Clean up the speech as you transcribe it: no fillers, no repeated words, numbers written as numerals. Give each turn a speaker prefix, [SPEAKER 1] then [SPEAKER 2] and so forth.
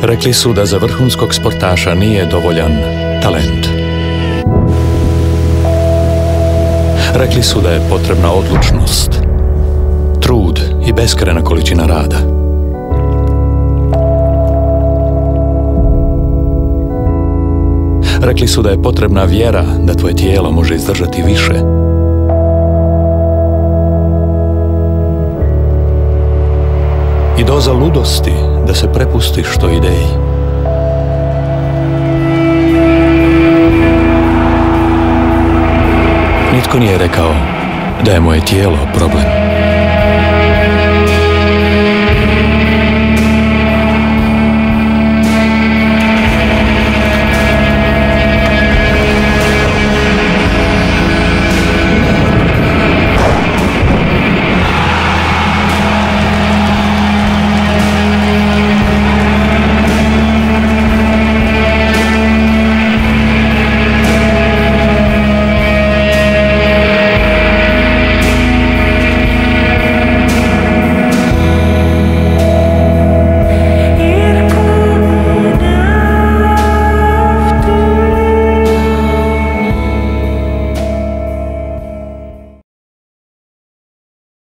[SPEAKER 1] Rekli su da za vrhunskog sportaša nije dovoljan talent. Rekli su da je potrebna odlučnost, trud i beskrajna količina rada. Rekli su da je potrebna vjera da tvoje tijelo može izdržati više. I doza ludosti da se prepustiš toj ideji. Nitko nije rekao da je moje tijelo problem.